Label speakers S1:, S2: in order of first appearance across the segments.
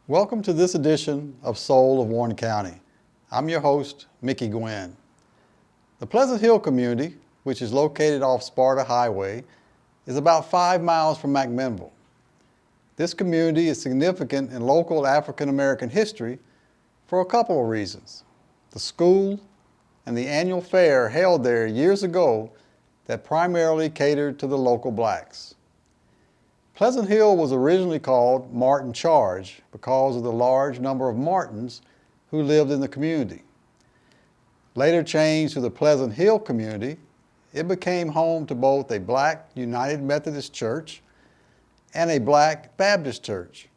S1: Welcome to this edition of Soul of Warren County. I'm your host, Mickey Gwynn. The Pleasant Hill community, which is located off Sparta Highway, is about 5 miles from McMinnville. This community is significant in local African American history for a couple of reasons. The school and the annual fair held there years ago that primarily catered to the local blacks. Pleasant Hill was originally called Martin Charge because of the large number of Martins who lived in the community. Later changed to the Pleasant Hill community, it became home to both a black United Methodist Church and a black Baptist church.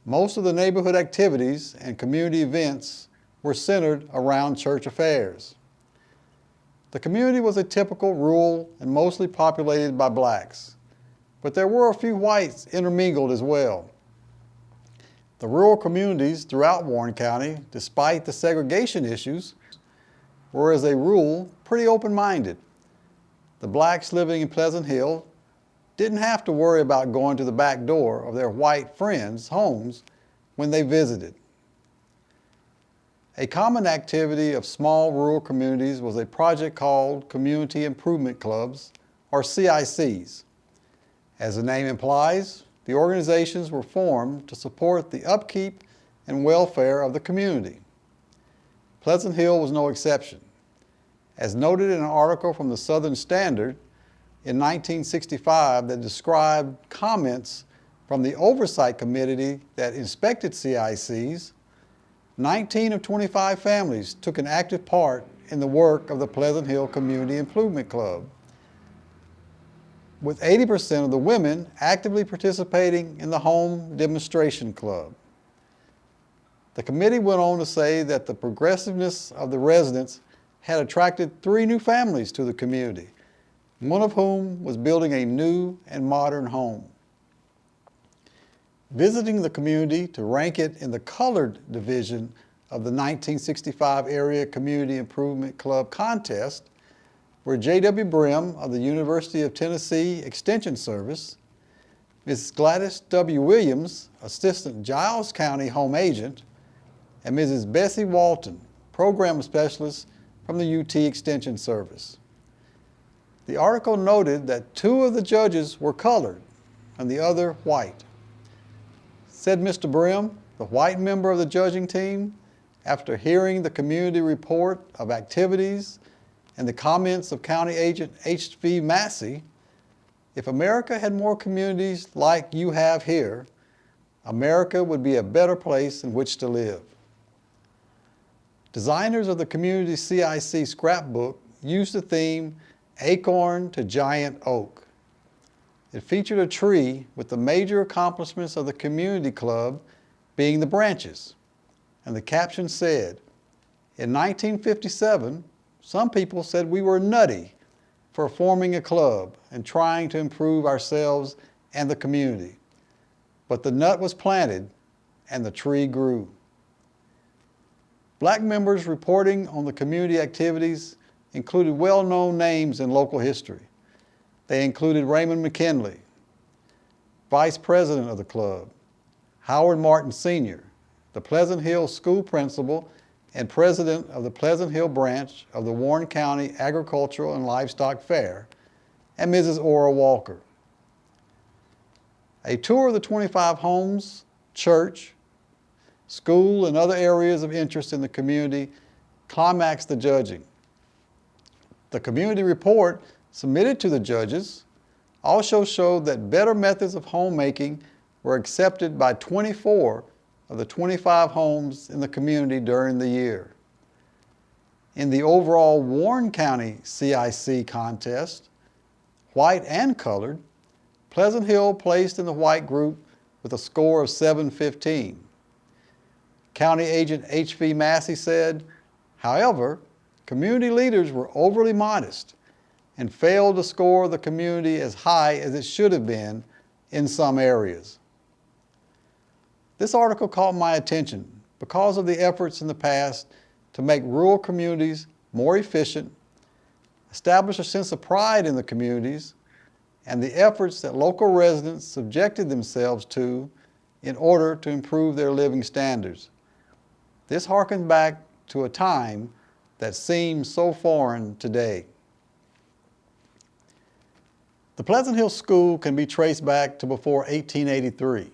S1: Most of the neighborhood activities and community events were centered around church affairs. The community was a typical rural and mostly populated by blacks, but there were a few whites intermingled as well. The rural communities throughout Warren County, despite the segregation issues, were as a rule pretty open-minded. The blacks living in Pleasant Hill didn't have to worry about going to the back door of their white friends' homes when they visited. A common activity of small rural communities was a project called Community Improvement Clubs, or CICs. As the name implies, the organizations were formed to support the upkeep and welfare of the community. Pleasant Hill was no exception. As noted in an article from the Southern Standard in 1965 that described comments from the Oversight Committee that inspected CICs, 19 of 25 families took an active part in the work of the Pleasant Hill Community Improvement Club, with 80% of the women actively participating in the Home Demonstration Club. The committee went on to say that the progressiveness of the residents had attracted 3 new families to the community, one of whom was building a new and modern home. Visiting the community to rank it in the colored division of the 1965 Area Community Improvement Club contest were J.W. Brim of the University of Tennessee Extension Service, Mrs. Gladys W. Williams, Assistant Giles County Home Agent, and Mrs. Bessie Walton, Program Specialist from the UT Extension Service. The article noted that 2 of the judges were colored and the other white. Said Mr. Brim, the white member of the judging team, after hearing the community report of activities and the comments of County Agent H.V. Massey, if America had more communities like you have here, America would be a better place in which to live. Designers of the community CIC scrapbook used the theme Acorn to Giant Oak. It featured a tree with the major accomplishments of the community club being the branches, and the caption said, "In 1957, some people said we were nutty for forming a club and trying to improve ourselves and the community. But the nut was planted and the tree grew." Black members reporting on the community activities included well-known names in local history. They included Raymond McKinley, Vice President of the club, Howard Martin Sr., the Pleasant Hill School Principal and President of the Pleasant Hill branch of the Warren County Agricultural and Livestock Fair, and Mrs. Ora Walker. A tour of the 25 homes, church, school, and other areas of interest in the community climaxed the judging. The community report submitted to the judges also showed that better methods of homemaking were accepted by 24 of the 25 homes in the community during the year. In the overall Warren County CIC contest, white and colored, Pleasant Hill placed in the white group with a score of 715. County Agent H.V. Massey said, however, community leaders were overly modest and failed to score the community as high as it should have been in some areas. This article caught my attention because of the efforts in the past to make rural communities more efficient, establish a sense of pride in the communities, and the efforts that local residents subjected themselves to in order to improve their living standards. This harkens back to a time that seems so foreign today. The Pleasant Hill School can be traced back to before 1883.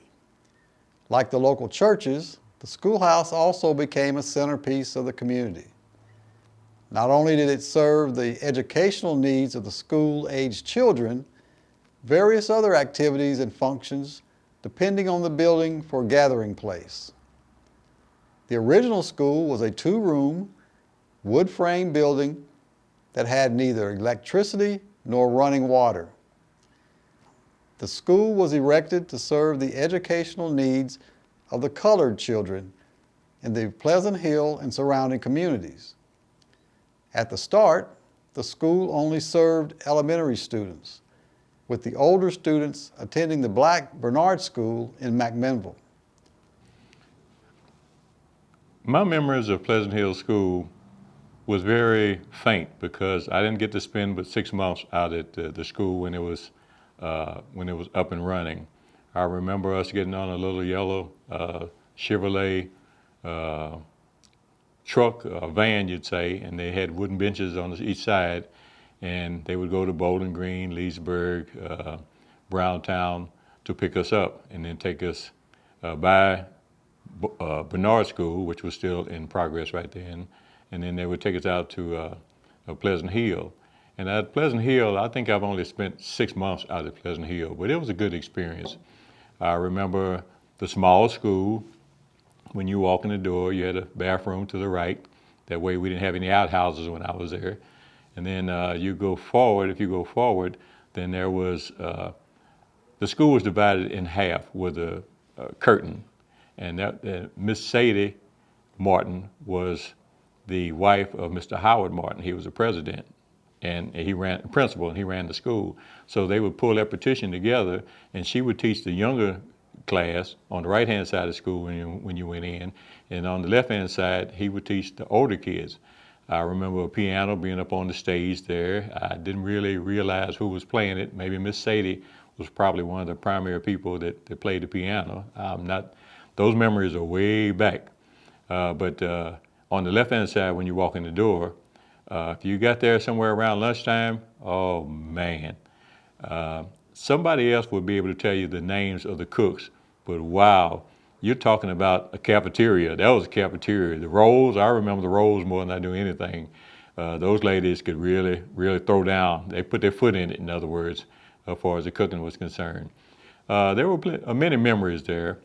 S1: Like the local churches, the schoolhouse also became a centerpiece of the community. Not only did it serve the educational needs of the school-aged children, various other activities and functions depending on the building for gathering place. The original school was a two-room, wood-frame building that had neither electricity nor running water. The school was erected to serve the educational needs of the colored children in the Pleasant Hill and surrounding communities. At the start, the school only served elementary students, with the older students attending the Black Bernard School in McMinnville.
S2: My memories of Pleasant Hill School was very faint because I didn't get to spend but 6 months out at the school when it was up and running. I remember us getting on a little yellow Chevrolet truck, van you'd say, and they had wooden benches on each side, and they would go to Bowling Green, Leesburg, Browntown to pick us up and then take us by Bernard School, which was still in progress right then, and then they would take us out to Pleasant Hill. And at Pleasant Hill, I think I've only spent 6 months out at Pleasant Hill, but it was a good experience. I remember the small school. When you walk in the door, you had a bathroom to the right. That way we didn't have any outhouses when I was there. And then if you go forward, then there was, the school was divided in half with a curtain. And that Miss Sadie Martin was the wife of Mr. Howard Martin. He was the president, and he ran principal, and he ran the school. So they would pull that petition together, and she would teach the younger class on the right-hand side of the school when you went in, and on the left-hand side, he would teach the older kids. I remember a piano being up on the stage there. I didn't really realize who was playing it. Maybe Miss Sadie was probably one of the primary people that played the piano. Those memories are way back. But on the left-hand side, when you walk in the door, if you got there somewhere around lunchtime, oh man, somebody else would be able to tell you the names of the cooks, but wow, you're talking about a cafeteria. That was a cafeteria. The rolls, I remember the rolls more than I do anything. Those ladies could really, really throw down. They put their foot in it, in other words, as far as the cooking was concerned. There were many memories there.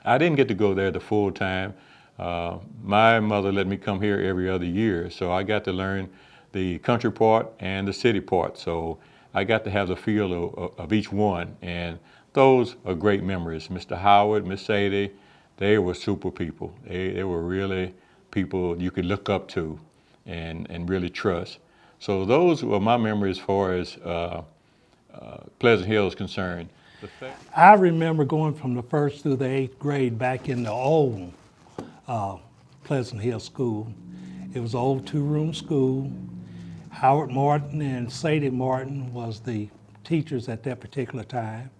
S2: I didn't get to go there the full time. My mother let me come here every other year, so I got to learn the country part and the city part. So I got to have the feel of each one, and those are great memories. Mr. Howard, Miss Sadie, they were super people. They were really people you could look up to and really trust. So those were my memories as far as Pleasant Hill is concerned.
S3: I remember going from the 1st through the 8th grade back in the old Pleasant Hill School. It was an old two-room school. Howard Martin and Sadie Martin was the teachers at that particular time.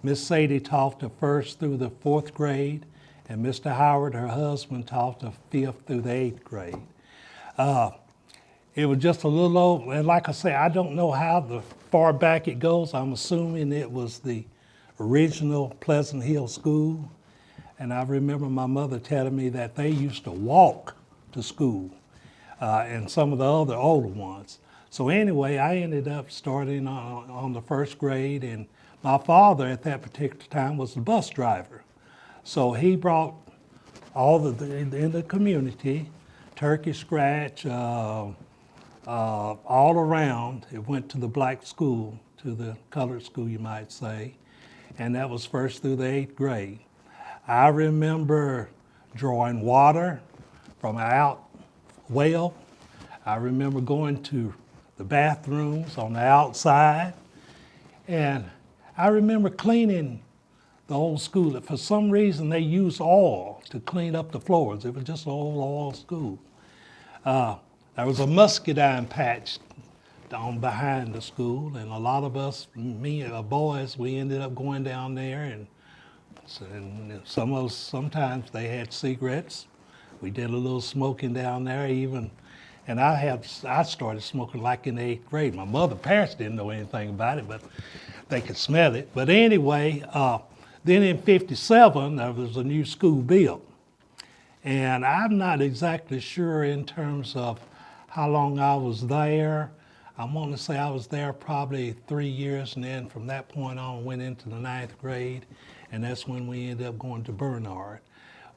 S3: Miss Sadie taught the 1st through the 4th grade, and Mr. Howard, her husband, taught the 5th through the 8th grade. It was just a little old, and like I say, I don't know how far back it goes. I'm assuming it was the original Pleasant Hill School. And I remember my mother telling me that they used to walk to school, and some of the other older ones. So anyway, I ended up starting on the 1st grade, and my father at that particular time was the bus driver. So he brought all in the community, turkey scratch, all around. It went to the black school, to the colored school, you might say, and that was 1st through the 8th grade. I remember drawing water from an out well. I remember going to the bathrooms on the outside, and I remember cleaning the old school. For some reason, they used oil to clean up the floors. It was just an old oil school. There was a muscadine patch down behind the school, and a lot of us, me and the boys, we ended up going down there and cigarettes, and sometimes they had cigarettes. We did a little smoking down there even, and I started smoking like in the 8th grade. My parents didn't know anything about it, but they could smell it. But anyway, then in '57 there was a new school built, and I'm not exactly sure in terms of how long I was there. I want to say I was there probably 3 years, and then from that point on went into the 9th grade, and that's when we ended up going to Bernard.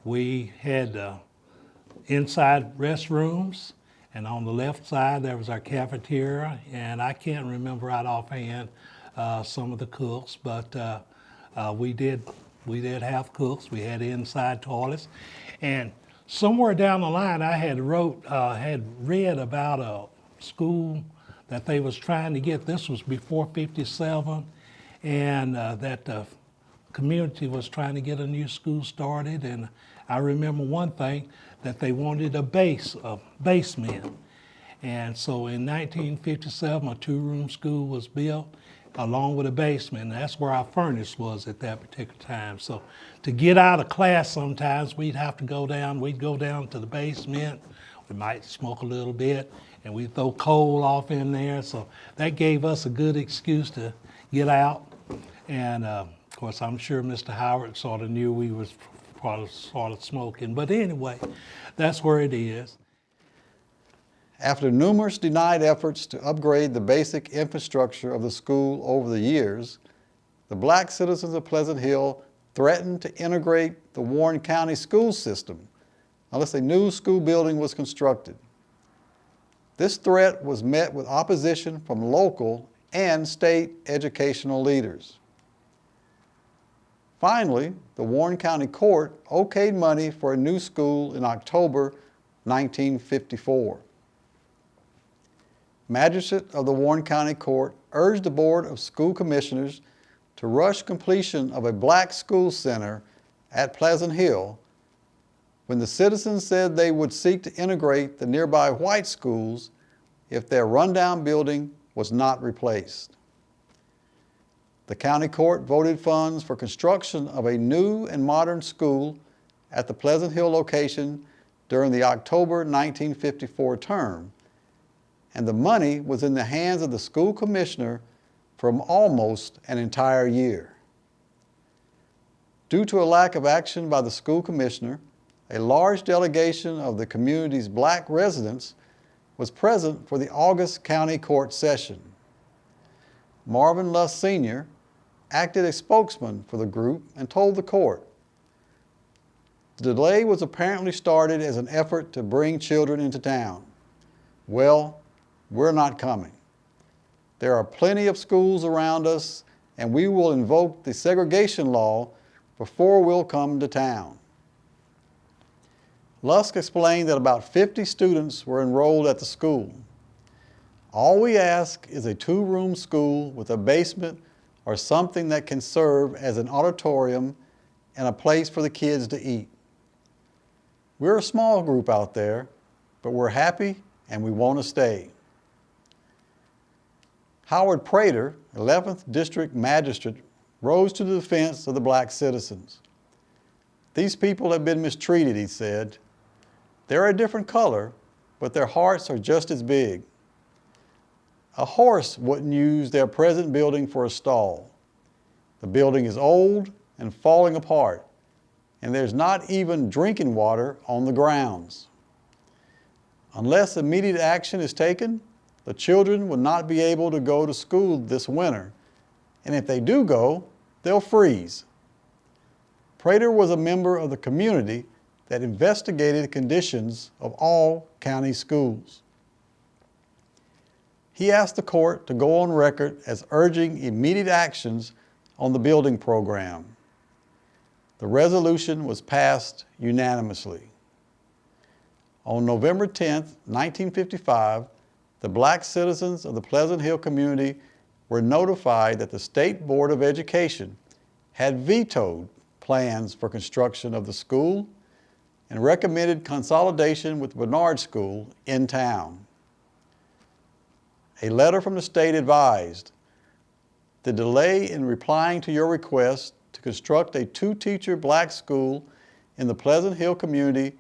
S3: We had inside restrooms, and on the left side there was our cafeteria, and I can't remember right offhand some of the cooks, but we did have cooks. We had inside toilets, and somewhere down the line I had read about a school that they was trying to get. This was before '57, and that the community was trying to get a new school started. And I remember one thing, that they wanted a basement. And so in 1957, a 2-room school was built along with a basement. And that's where our furnace was at that particular time. So to get out of class sometimes we'd have to go down to the basement. We might smoke a little bit, and we'd throw coal off in there. So that gave us a good excuse to get out. And of course, I'm sure Mr. Howard sort of knew we was probably sort of smoking. But anyway, that's where it is.
S1: After numerous denied efforts to upgrade the basic infrastructure of the school over the years, the black citizens of Pleasant Hill threatened to integrate the Warren County school system unless a new school building was constructed. This threat was met with opposition from local and state educational leaders. Finally, the Warren County Court okayed money for a new school in October 1954. Magistrate of the Warren County Court urged the Board of School Commissioners to rush completion of a black school center at Pleasant Hill when the citizens said they would seek to integrate the nearby white schools if their rundown building was not replaced. The county court voted funds for construction of a new and modern school at the Pleasant Hill location during the October 1954 term, and the money was in the hands of the school commissioner for almost an entire year. Due to a lack of action by the school commissioner, a large delegation of the community's black residents was present for the August County Court session. Marvin Luss Sr. acted as spokesman for the group and told the court, "The delay was apparently started as an effort to bring children into town. Well, we're not coming. There are plenty of schools around us, and we will invoke the segregation law before we'll come to town." Lusk explained that about 50 students were enrolled at the school. "All we ask is a 2-room school with a basement or something that can serve as an auditorium and a place for the kids to eat. We're a small group out there, but we're happy and we want to stay." Howard Prater, 11th District Magistrate, rose to the defense of the black citizens. "These people have been mistreated," he said. "They're a different color, but their hearts are just as big. A horse wouldn't use their present building for a stall. The building is old and falling apart, and there's not even drinking water on the grounds. Unless immediate action is taken, the children will not be able to go to school this winter, and if they do go, they'll freeze." Prater was a member of the community that investigated the conditions of all county schools. He asked the court to go on record as urging immediate actions on the building program. The resolution was passed unanimously. On November 10, 1955, the black citizens of the Pleasant Hill community were notified that the State Board of Education had vetoed plans for construction of the school and recommended consolidation with Bernard School in town. A letter from the state advised, "The delay in replying to your request to construct a two-teacher black school in the Pleasant Hill community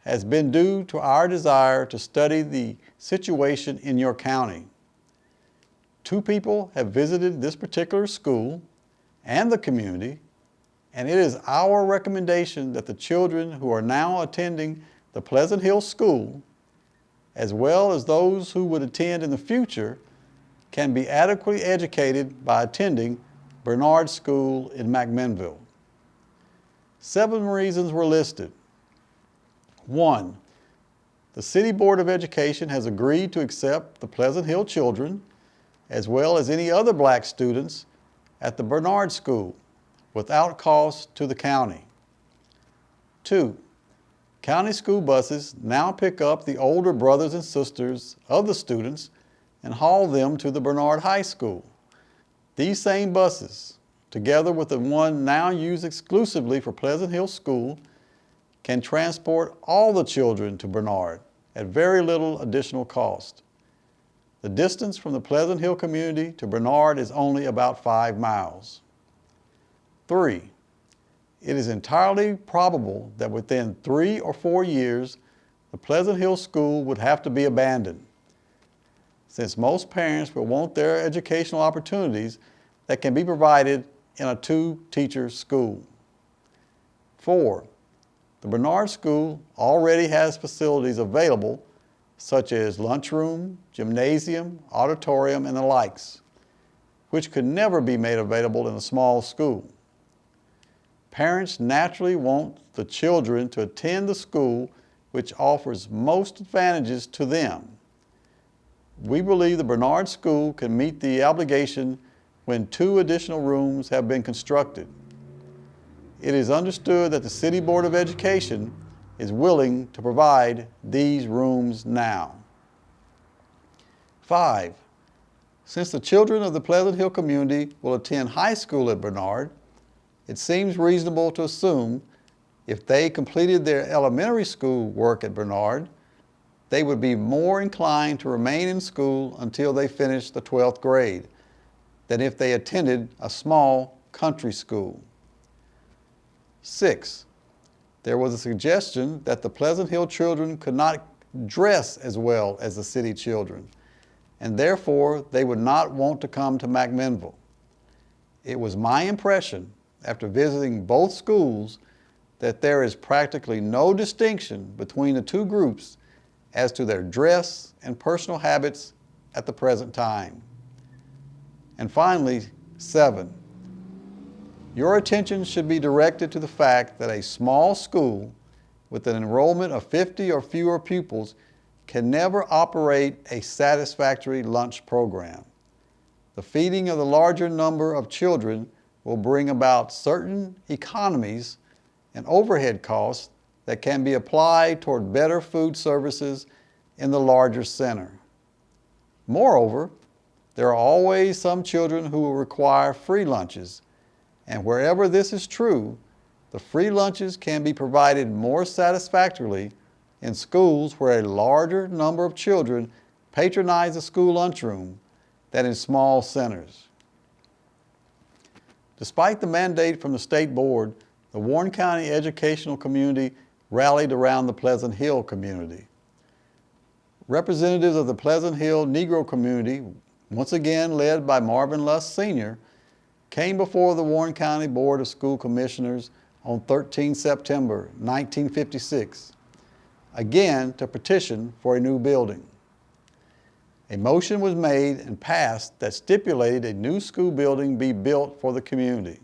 S1: has been due to our desire to study the situation in your county. 2 people have visited this particular school and the community, and it is our recommendation that the children who are now attending the Pleasant Hill School, as well as those who would attend in the future, can be adequately educated by attending Bernard School in McMinnville. 7 reasons were listed. 1, the City Board of Education has agreed to accept the Pleasant Hill children, as well as any other black students, at the Bernard School without cost to the county. 2, county school buses now pick up the older brothers and sisters of the students and haul them to the Bernard High School. These same buses, together with the one now used exclusively for Pleasant Hill School, can transport all the children to Bernard at very little additional cost. The distance from the Pleasant Hill community to Bernard is only about 5 miles. 3, it is entirely probable that within 3 or 4 years, the Pleasant Hill School would have to be abandoned, since most parents will want their educational opportunities that can be provided in a 2-teacher school. 4, the Bernard School already has facilities available such as lunchroom, gymnasium, auditorium, and the likes, which could never be made available in a small school. Parents naturally want the children to attend the school which offers most advantages to them. We believe the Bernard School can meet the obligation when 2 additional rooms have been constructed. It is understood that the City Board of Education is willing to provide these rooms now. 5, since the children of the Pleasant Hill community will attend high school at Bernard, it seems reasonable to assume if they completed their elementary school work at Bernard, they would be more inclined to remain in school until they finished the 12th grade than if they attended a small country school. 6, there was a suggestion that the Pleasant Hill children could not dress as well as the city children, and therefore they would not want to come to McMinnville. It was my impression, after visiting both schools, that there is practically no distinction between the 2 groups as to their dress and personal habits at the present time. And finally, 7, your attention should be directed to the fact that a small school with an enrollment of 50 or fewer pupils can never operate a satisfactory lunch program. The feeding of the larger number of children will bring about certain economies and overhead costs that can be applied toward better food services in the larger center. Moreover, there are always some children who will require free lunches, and wherever this is true, the free lunches can be provided more satisfactorily in schools where a larger number of children patronize the school lunchroom than in small centers. Despite the mandate from the State Board, the Warren County educational community rallied around the Pleasant Hill community. Representatives of the Pleasant Hill Negro community, once again led by Marvin Luss Sr., came before the Warren County Board of School Commissioners on 13 September 1956, again to petition for a new building. A motion was made and passed that stipulated a new school building be built for the community.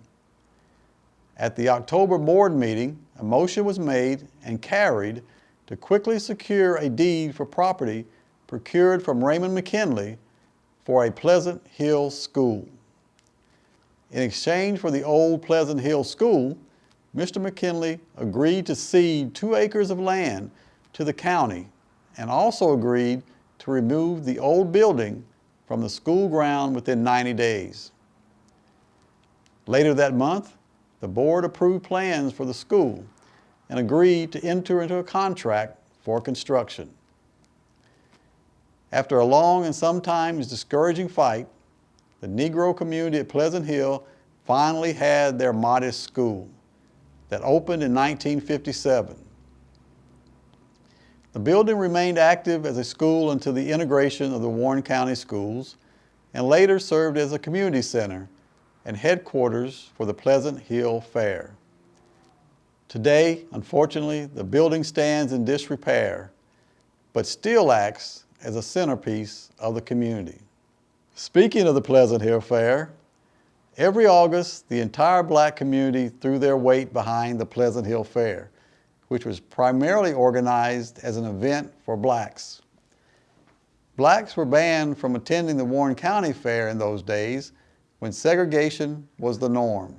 S1: At the October board meeting, a motion was made and carried to quickly secure a deed for property procured from Raymond McKinley for a Pleasant Hill school. In exchange for the old Pleasant Hill School, Mr. McKinley agreed to cede 2 acres of land to the county and also agreed to remove the old building from the school ground within 90 days. Later that month, the board approved plans for the school and agreed to enter into a contract for construction. After a long and sometimes discouraging fight, the Negro community at Pleasant Hill finally had their modest school that opened in 1957. The building remained active as a school until the integration of the Warren County Schools, and later served as a community center and headquarters for the Pleasant Hill Fair. Today, unfortunately, the building stands in disrepair, but still acts as a centerpiece of the community. Speaking of the Pleasant Hill Fair, every August, the entire Black community threw their weight behind the Pleasant Hill Fair, which was primarily organized as an event for Blacks. Blacks were banned from attending the Warren County Fair in those days when segregation was the norm.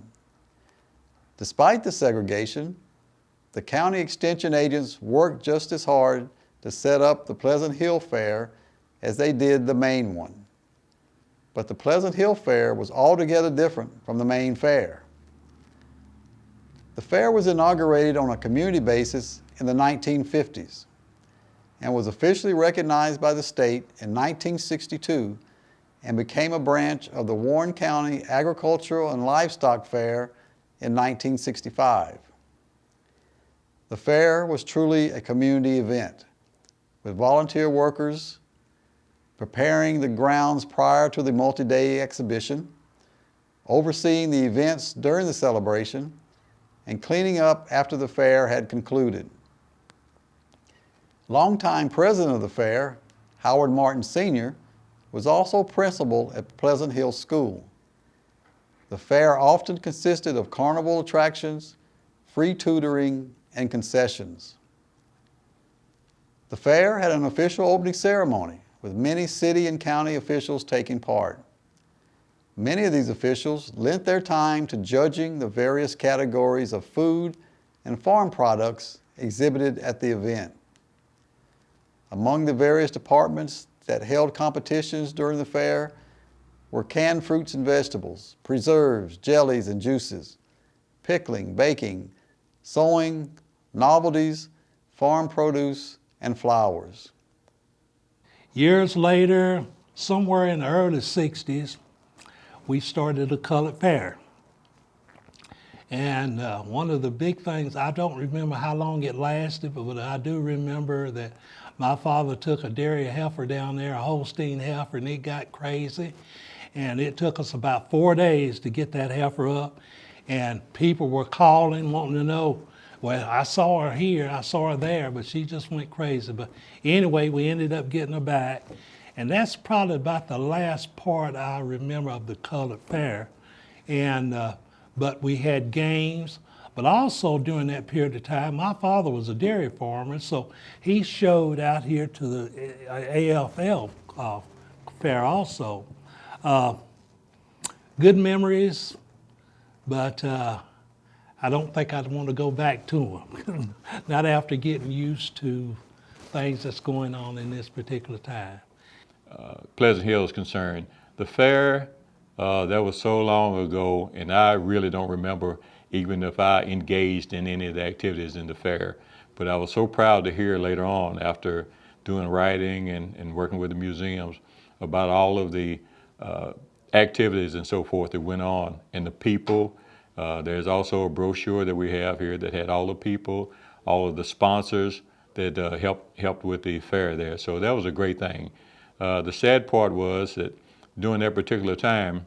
S1: Despite the segregation, the county extension agents worked just as hard to set up the Pleasant Hill Fair as they did the main one. But the Pleasant Hill Fair was altogether different from the main fair. The fair was inaugurated on a community basis in the 1950s and was officially recognized by the state in 1962 and became a branch of the Warren County Agricultural and Livestock Fair in 1965. The fair was truly a community event, with volunteer workers preparing the grounds prior to the multi-day exhibition, overseeing the events during the celebration, and cleaning up after the fair had concluded. Longtime president of the fair, Howard Martin Sr., was also principal at Pleasant Hill School. The fair often consisted of carnival attractions, free tutoring, and concessions. The fair had an official opening ceremony with many city and county officials taking part. Many of these officials lent their time to judging the various categories of food and farm products exhibited at the event. Among the various departments that held competitions during the fair were canned fruits and vegetables, preserves, jellies and juices, pickling, baking, sewing, novelties, farm produce, and flowers.
S3: Years later, somewhere in the early 60s, we started a colored fair. And one of the big things, I don't remember how long it lasted, but I do remember that my father took a dairy heifer down there, a Holstein heifer, and it got crazy. And it took us about 4 days to get that heifer up. And people were calling, wanting to know, well, I saw her here, I saw her there, but she just went crazy. But anyway, we ended up getting her back. And that's probably about the last part I remember of the colored fair. And, but we had games. But also during that period of time, my father was a dairy farmer, so he showed out here to the AFL fair also. Good memories, but I don't think I'd want to go back to them. Not after getting used to things that's going on in this particular time.
S2: Pleasant Hill is concerned, the fair, that was so long ago, and I really don't remember even if I engaged in any of the activities in the fair. But I was so proud to hear later on, after doing writing and working with the museums, about all of the activities and so forth that went on, and the people. There's also a brochure that we have here that had all the people, all of the sponsors that helped with the fair there. So that was a great thing. The sad part was that during that particular time,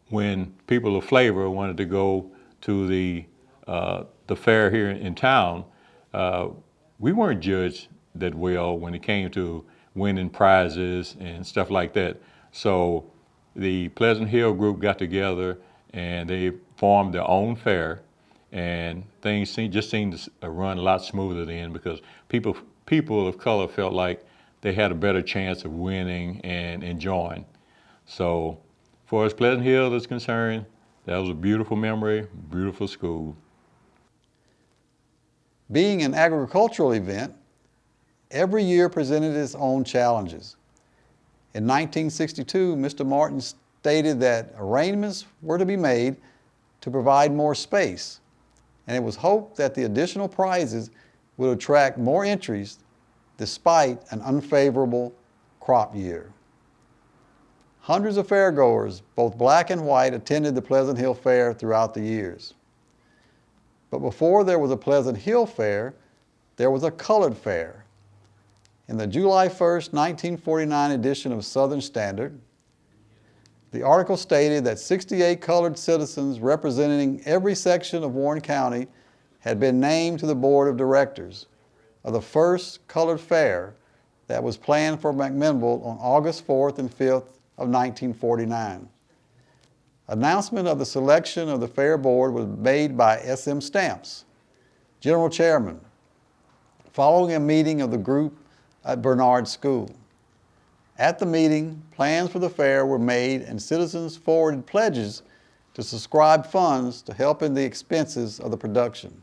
S2: when people of flavor wanted to go to the fair here in town, we weren't judged that well when it came to winning prizes and stuff like that. So the Pleasant Hill group got together and they formed their own fair, and things just seemed to run a lot smoother then, because people of color felt like they had a better chance of winning and enjoying. So as far as Pleasant Hill is concerned, that was a beautiful memory, beautiful school.
S1: Being an agricultural event, every year presented its own challenges. In 1962, Mr. Martin stated that arrangements were to be made to provide more space, and it was hoped that the additional prizes would attract more entries despite an unfavorable crop year. Hundreds of fairgoers, both black and white, attended the Pleasant Hill Fair throughout the years. But before there was a Pleasant Hill Fair, there was a colored fair. In the July 1st, 1949 edition of Southern Standard, the article stated that 68 colored citizens representing every section of Warren County had been named to the board of directors of the first colored fair that was planned for McMinnville on August 4th and 5th of 1949. Announcement of the selection of the fair board was made by S.M. Stamps, general chairman, following a meeting of the group at Bernard School. At the meeting, plans for the fair were made and citizens forwarded pledges to subscribe funds to help in the expenses of the production.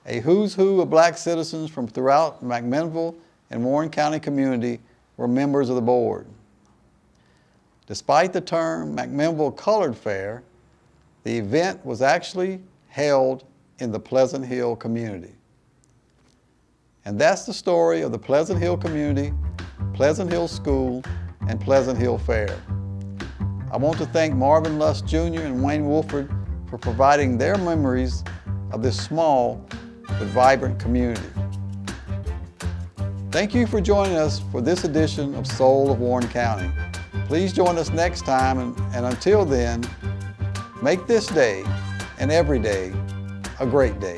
S1: A who's who of black citizens from throughout McMinnville and Warren County community were members of the board. Despite the term McMinnville Colored Fair, the event was actually held in the Pleasant Hill community. And that's the story of the Pleasant Hill community, Pleasant Hill School, and Pleasant Hill Fair. I want to thank Marvin Lust Jr. and Wayne Wolford for providing their memories of this small but vibrant community. Thank you for joining us for this edition of Soul of Warren County. Please join us next time, and until then, make this day and every day a great day.